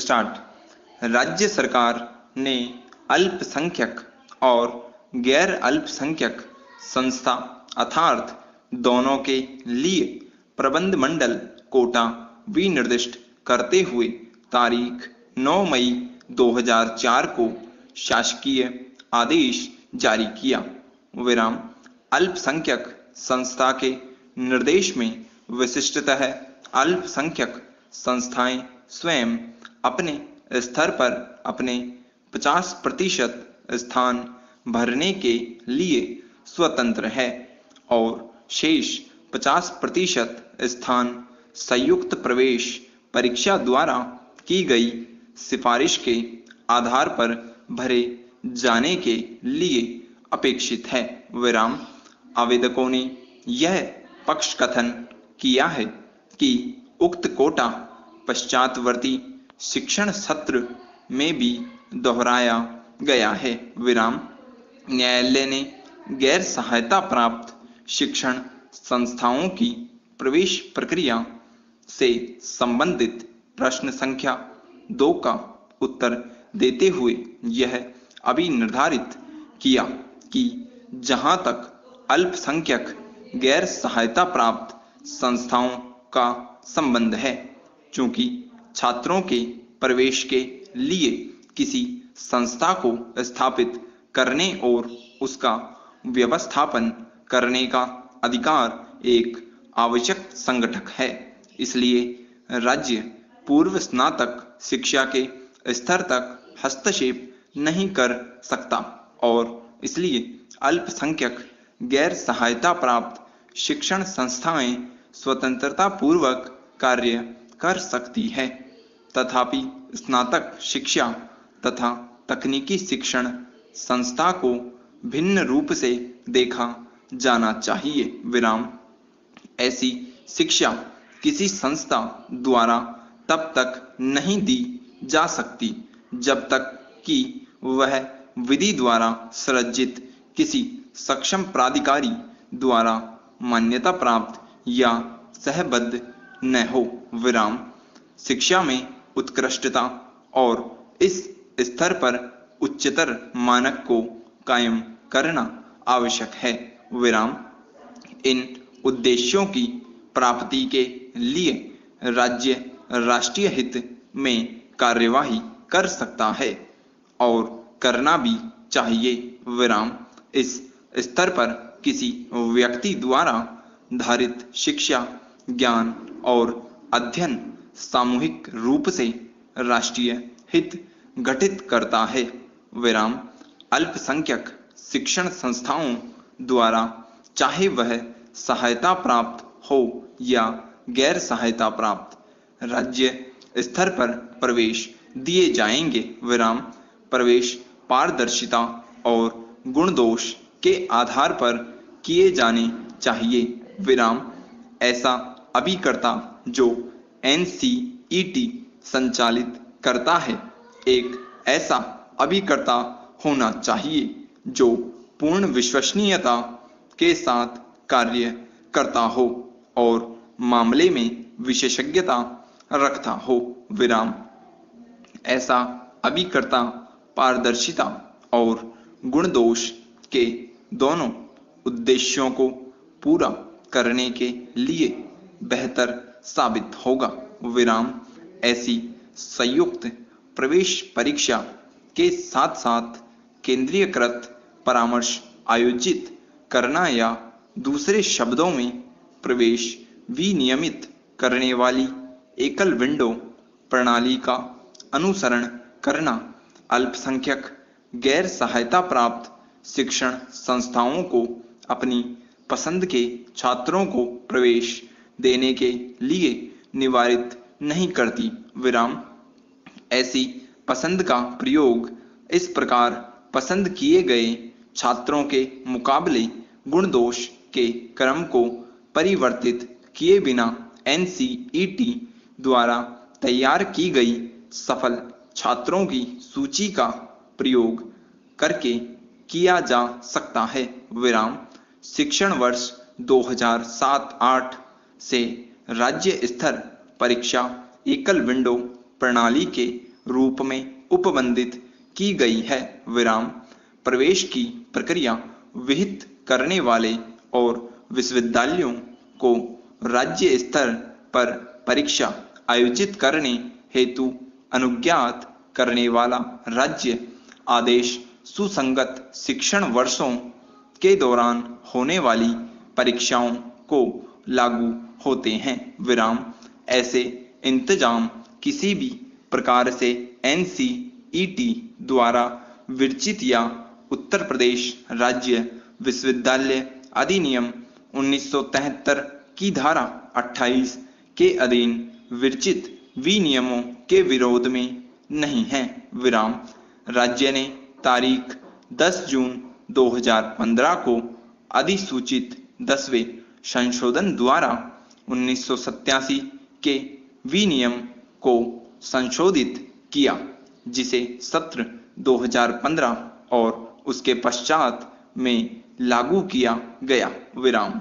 Start. राज्य सरकार ने अल्पसंख्यक और गैर अल्पसंख्यक संस्था अर्थात दोनों के लिए प्रबंध मंडल कोटा विनिर्दिष्ट करते हुए तारीख 9 मई 2004 को शासकीय आदेश जारी किया। विराम अल्पसंख्यक संस्था के निर्देश में विशिष्टतः अल्पसंख्यक संस्थाएं स्वयं अपने स्तर पर अपने 50% स्थान भरने के लिए स्वतंत्र है और शेष 50% स्थान संयुक्त प्रवेश परीक्षा द्वारा की गई सिफारिश के आधार पर भरे जाने के लिए अपेक्षित है। विराम आवेदकों ने यह पक्ष कथन किया है कि उक्त कोटा पश्चातवर्ती शिक्षण सत्र में भी दोहराया गया है। विराम न्यायालय ने गैर सहायता प्राप्त शिक्षण संस्थाओं की प्रवेश प्रक्रिया से संबंधित प्रश्न संख्या 2 का उत्तर देते हुए यह अभी निर्धारित किया कि जहां तक अल्पसंख्यक गैर सहायता प्राप्त संस्थाओं का संबंध है, चूंकि छात्रों के प्रवेश के लिए किसी संस्था को स्थापित करने और उसका व्यवस्थापन करने का अधिकार एक आवश्यक संगठक है, इसलिए राज्य पूर्व स्नातक शिक्षा के स्तर तक हस्तक्षेप नहीं कर सकता और इसलिए अल्पसंख्यक गैर सहायता प्राप्त शिक्षण संस्थाएं स्वतंत्रता पूर्वक कार्य कर सकती है। तथापि स्नातक शिक्षा तथा तकनीकी शिक्षण संस्था को भिन्न रूप से देखा जाना चाहिए। विराम ऐसी शिक्षा किसी संस्था द्वारा तब तक नहीं दी जा सकती जब तक कि वह विधि द्वारा सृजित किसी सक्षम प्राधिकारी द्वारा मान्यता प्राप्त या सहबद्ध न हो। विराम शिक्षा में उत्कृष्टता और इस स्तर पर उच्चतर मानक को कायम करना आवश्यक है। विराम इन उद्देश्यों की प्राप्ति के लिए राज्य राष्ट्रीय हित में कार्यवाही कर सकता है और करना भी चाहिए। विराम इस स्तर पर किसी व्यक्ति द्वारा धारित शिक्षा ज्ञान और अध्ययन सामूहिक रूप से राष्ट्रीय हित गठित करता है। विराम अल्पसंख्यक शिक्षण संस्थाओं द्वारा चाहे वह सहायता प्राप्त हो या गैर सहायता प्राप्त राज्य स्तर पर प्रवेश दिए जाएंगे। विराम प्रवेश पारदर्शिता और गुण दोष के आधार पर किए जाने चाहिए। विराम ऐसा अभिकर्ता जो NCET संचालित करता है एक ऐसा अभिकर्ता होना चाहिए जो पूर्ण विश्वसनीयता के साथ कार्य करता हो और मामले में विशेषज्ञता रखता हो। विराम ऐसा अभिकर्ता पारदर्शिता और गुण दोष के दोनों उद्देश्यों को पूरा करने के लिए बेहतर साबित होगा। विराम ऐसी संयुक्त प्रवेश परीक्षा के साथ साथ केंद्रीयकृत परामर्श आयोजित करना या दूसरे शब्दों में प्रवेश विनियमित करने वाली एकल विंडो प्रणाली का अनुसरण करना अल्पसंख्यक गैर सहायता प्राप्त शिक्षण संस्थाओं को अपनी पसंद के छात्रों को प्रवेश देने के लिए निवारित नहीं करती। विराम ऐसी पसंद का प्रयोग इस प्रकार पसंद किए गए छात्रों के मुकाबले गुण दोष के क्रम को परिवर्तित किए बिना NCET द्वारा तैयार की गई सफल छात्रों की सूची का प्रयोग करके किया जा सकता है। विराम शिक्षण वर्ष 2007-08 से राज्य स्तर परीक्षा एकल विंडो प्रणाली के रूप में उपबंधित की गई है। विराम प्रवेश की प्रक्रिया विहित करने वाले और विश्वविद्यालयों को राज्य स्तर पर परीक्षा आयोजित करने हेतु अनुज्ञात करने वाला राज्य आदेश सुसंगत शिक्षण वर्षों के दौरान होने वाली परीक्षाओं को लागू होते हैं। विराम ऐसे इंतजाम किसी भी प्रकार से NCET द्वारा विरचित या उत्तर प्रदेश राज्य विश्वविद्यालय अधिनियम 1973 की धारा 28 के अधीन विरचित विनियमों के विरोध में नहीं है। विराम राज्य ने तारीख 10 जून 2015 को अधिसूचित 10वें संशोधन द्वारा 1987 के विनियम को संशोधित किया, जिसे सत्र 2015 और उसके पश्चात में लागू किया गया। विराम।